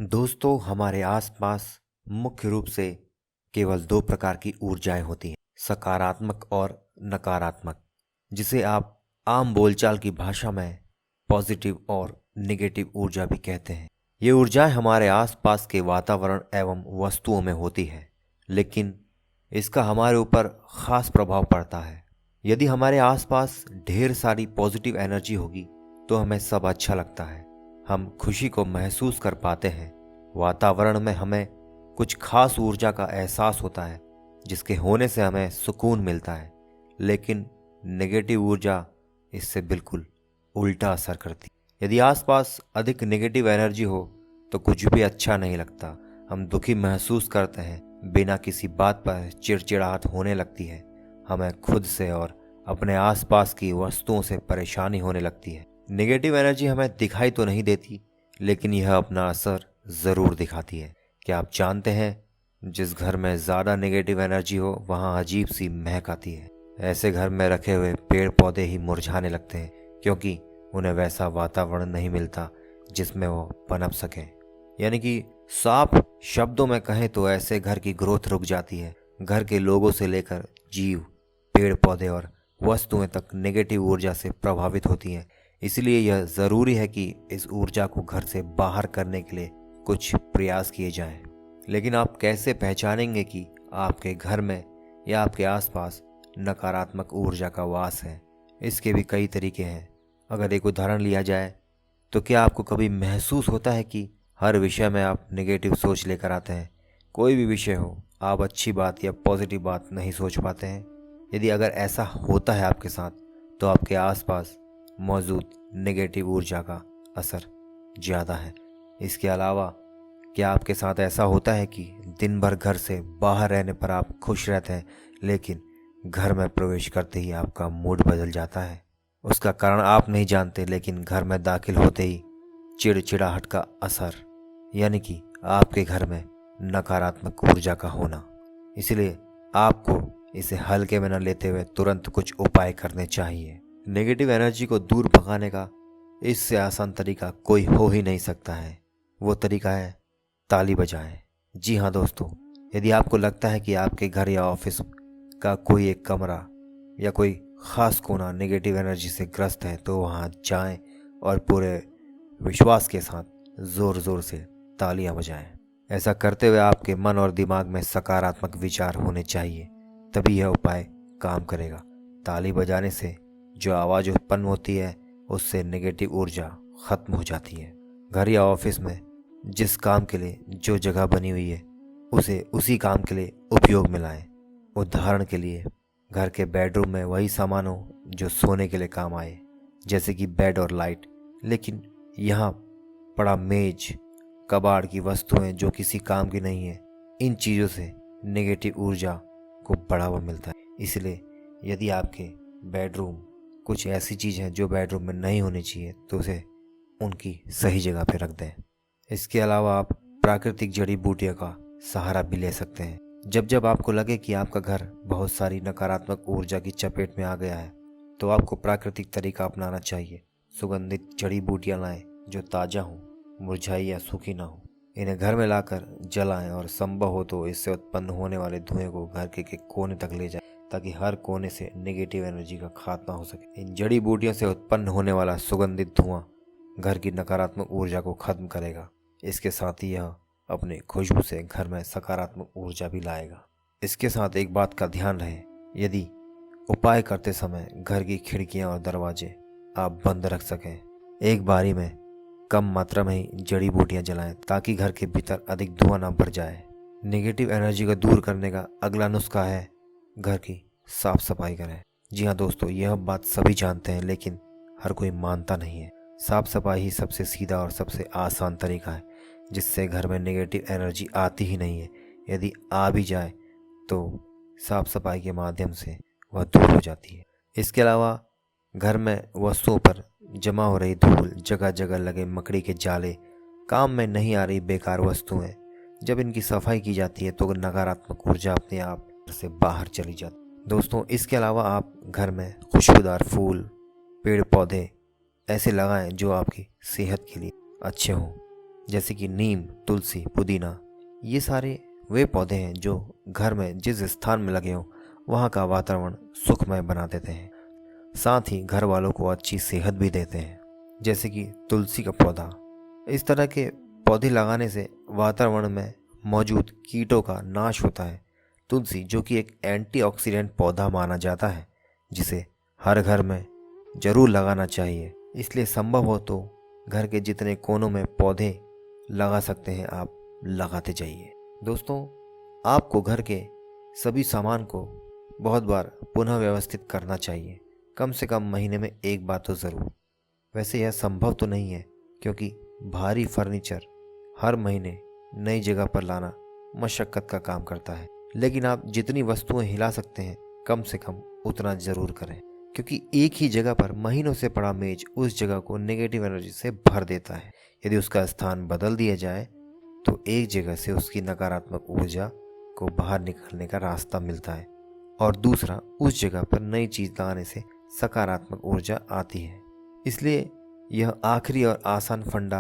दोस्तों, हमारे आसपास मुख्य रूप से केवल दो प्रकार की ऊर्जाएं होती हैं, सकारात्मक और नकारात्मक, जिसे आप आम बोलचाल की भाषा में पॉजिटिव और नेगेटिव ऊर्जा भी कहते हैं। ये ऊर्जाएं हमारे आसपास के वातावरण एवं वस्तुओं में होती है, लेकिन इसका हमारे ऊपर खास प्रभाव पड़ता है। यदि हमारे आसपास ढेर सारी पॉजिटिव एनर्जी होगी तो हमें सब अच्छा लगता है, हम खुशी को महसूस कर पाते हैं। वातावरण में हमें कुछ खास ऊर्जा का एहसास होता है जिसके होने से हमें सुकून मिलता है, लेकिन नेगेटिव ऊर्जा इससे बिल्कुल उल्टा असर करती। यदि आसपास अधिक नेगेटिव एनर्जी हो तो कुछ भी अच्छा नहीं लगता, हम दुखी महसूस करते हैं, बिना किसी बात पर चिड़चिड़ाहट होने लगती है, हमें खुद से और अपने आसपास की वस्तुओं से परेशानी होने लगती है। नेगेटिव एनर्जी हमें दिखाई तो नहीं देती, लेकिन यह अपना असर ज़रूर दिखाती है। क्या आप जानते हैं, जिस घर में ज़्यादा नेगेटिव एनर्जी हो वहाँ अजीब सी महक आती है। ऐसे घर में रखे हुए पेड़ पौधे ही मुरझाने लगते हैं, क्योंकि उन्हें वैसा वातावरण नहीं मिलता जिसमें वो पनप सकें। यानी कि साफ शब्दों में कहें तो ऐसे घर की ग्रोथ रुक जाती है। घर के लोगों से लेकर जीव, पेड़ पौधे और वस्तुएं तक नेगेटिव ऊर्जा से प्रभावित होती हैं। इसलिए यह ज़रूरी है कि इस ऊर्जा को घर से बाहर करने के लिए कुछ प्रयास किए जाएं। लेकिन आप कैसे पहचानेंगे कि आपके घर में या आपके आसपास नकारात्मक ऊर्जा का वास है? इसके भी कई तरीके हैं। अगर एक उदाहरण लिया जाए तो क्या आपको कभी महसूस होता है कि हर विषय में आप नेगेटिव सोच लेकर आते हैं? कोई भी विषय हो, आप अच्छी बात या पॉजिटिव बात नहीं सोच पाते हैं। यदि अगर ऐसा होता है आपके साथ, तो आपके आसपास मौजूद नेगेटिव ऊर्जा का असर ज़्यादा है। इसके अलावा क्या आपके साथ ऐसा होता है कि दिन भर घर से बाहर रहने पर आप खुश रहते हैं, लेकिन घर में प्रवेश करते ही आपका मूड बदल जाता है? उसका कारण आप नहीं जानते, लेकिन घर में दाखिल होते ही चिड़चिड़ाहट का असर, यानी कि आपके घर में नकारात्मक ऊर्जा का होना। इसलिए आपको इसे हल्के में न लेते हुए तुरंत कुछ उपाय करने चाहिए। नेगेटिव एनर्जी को दूर भगाने का इससे आसान तरीका कोई हो ही नहीं सकता है। वो तरीका है ताली बजाएं। जी हाँ दोस्तों, यदि आपको लगता है कि आपके घर या ऑफिस का कोई एक कमरा या कोई ख़ास कोना नेगेटिव एनर्जी से ग्रस्त है, तो वहाँ जाएं और पूरे विश्वास के साथ ज़ोर ज़ोर से तालियां बजाएं। ऐसा करते हुए आपके मन और दिमाग में सकारात्मक विचार होने चाहिए, तभी यह उपाय काम करेगा। ताली बजाने से जो आवाज़ उत्पन्न होती है, उससे नेगेटिव ऊर्जा ख़त्म हो जाती है। घर या ऑफिस में जिस काम के लिए जो जगह बनी हुई है, उसे उसी काम के लिए उपयोग में लाएं। उदाहरण के लिए, घर के बेडरूम में वही सामान हो जो सोने के लिए काम आए, जैसे कि बेड और लाइट। लेकिन यहाँ पड़ा मेज, कबाड़ की वस्तुएं जो किसी काम की नहीं है, इन चीज़ों से नेगेटिव ऊर्जा को बढ़ावा मिलता है। इसलिए यदि आपके बेडरूम कुछ ऐसी चीज़ है जो बेडरूम में नहीं होनी चाहिए, तो उसे उनकी सही जगह पे रख दें। इसके अलावा आप प्राकृतिक जड़ी बूटियों का सहारा भी ले सकते हैं। जब जब आपको लगे कि आपका घर बहुत सारी नकारात्मक ऊर्जा की चपेट में आ गया है, तो आपको प्राकृतिक तरीका अपनाना चाहिए। सुगंधित जड़ी बूटियाँ लाएं जो ताज़ा हों, मुरझाई या सूखी ना हो। इन्हें घर में लाकर जलाएं और संभव हो तो इससे उत्पन्न होने वाले धुएं को घर के कोने तक ले जाएं, ताकि हर कोने से नेगेटिव एनर्जी का खात्मा हो सके। इन जड़ी बूटियों से उत्पन्न होने वाला सुगंधित धुआं घर की नकारात्मक ऊर्जा को खत्म करेगा। इसके साथ ही यह अपनी खुशबू से घर में सकारात्मक ऊर्जा भी लाएगा। इसके साथ एक बात का ध्यान रहे, यदि उपाय करते समय घर की खिड़कियां और दरवाजे आप बंद रख सकें। एक बारी में कम मात्रा में ही जड़ी बूटियां जलाएं, ताकि घर के भीतर अधिक धुआं ना भर जाए। नेगेटिव एनर्जी को दूर करने का अगला नुस्खा है घर की साफ सफाई करें। जी हाँ दोस्तों, यह बात सभी जानते हैं, लेकिन हर कोई मानता नहीं है। साफ सफाई ही सबसे सीधा और सबसे आसान तरीका है, जिससे घर में नेगेटिव एनर्जी आती ही नहीं है। यदि आ भी जाए तो साफ सफाई के माध्यम से वह दूर हो जाती है। इसके अलावा घर में वस्तुओं पर जमा हो रही धूल, जगह जगह लगे मकड़ी के जाले, काम में नहीं आ रही बेकार वस्तुएं, जब इनकी सफाई की जाती है तो नकारात्मक ऊर्जा अपने आप से बाहर चली जाती है। दोस्तों, इसके अलावा आप घर में खुशबूदार फूल, पेड़ पौधे ऐसे लगाएं जो आपकी सेहत के लिए अच्छे हों। जैसे कि नीम, तुलसी, पुदीना। ये सारे वे पौधे हैं जो घर में जिस स्थान में लगे हों वहाँ का वातावरण सुखमय बना देते हैं, साथ ही घर वालों को अच्छी सेहत भी देते हैं। जैसे कि तुलसी का पौधा, इस तरह के पौधे लगाने से वातावरण में मौजूद कीटों का नाश होता है। तुलसी जो कि एक एंटीऑक्सीडेंट पौधा माना जाता है, जिसे हर घर में जरूर लगाना चाहिए। इसलिए संभव हो तो घर के जितने कोनों में पौधे लगा सकते हैं आप लगाते जाइए। दोस्तों, आपको घर के सभी सामान को बहुत बार पुनः व्यवस्थित करना चाहिए, कम से कम महीने में एक बार तो ज़रूर। वैसे यह संभव तो नहीं है क्योंकि भारी फर्नीचर हर महीने नई जगह पर लाना मशक्क़त का काम करता है, लेकिन आप जितनी वस्तुएं हिला सकते हैं कम से कम उतना ज़रूर करें, क्योंकि एक ही जगह पर महीनों से पड़ा मेज उस जगह को नेगेटिव एनर्जी से भर देता है। यदि उसका स्थान बदल दिया जाए तो एक जगह से उसकी नकारात्मक ऊर्जा को बाहर निकलने का रास्ता मिलता है और दूसरा उस जगह पर नई चीज़ लगाने से सकारात्मक ऊर्जा आती है। इसलिए यह आखिरी और आसान फंडा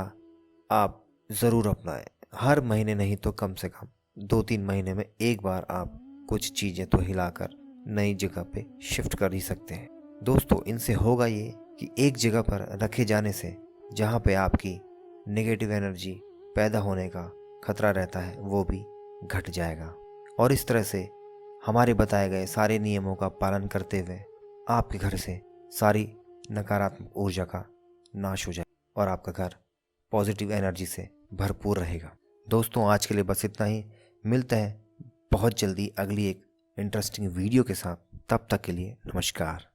आप ज़रूर अपनाएं। हर महीने नहीं तो कम से कम 2-3 महीने में एक बार आप कुछ चीज़ें तो हिलाकर नई जगह पे शिफ्ट कर ही सकते हैं। दोस्तों, इनसे होगा ये कि एक जगह पर रखे जाने से जहाँ पे आपकी नेगेटिव एनर्जी पैदा होने का खतरा रहता है वो भी घट जाएगा और इस तरह से हमारे बताए गए सारे नियमों का पालन करते हुए आपके घर से सारी नकारात्मक ऊर्जा का नाश हो जाए और आपका घर पॉजिटिव एनर्जी से भरपूर रहेगा। दोस्तों, आज के लिए बस इतना ही। मिलते हैं बहुत जल्दी अगली एक इंटरेस्टिंग वीडियो के साथ। तब तक के लिए नमस्कार।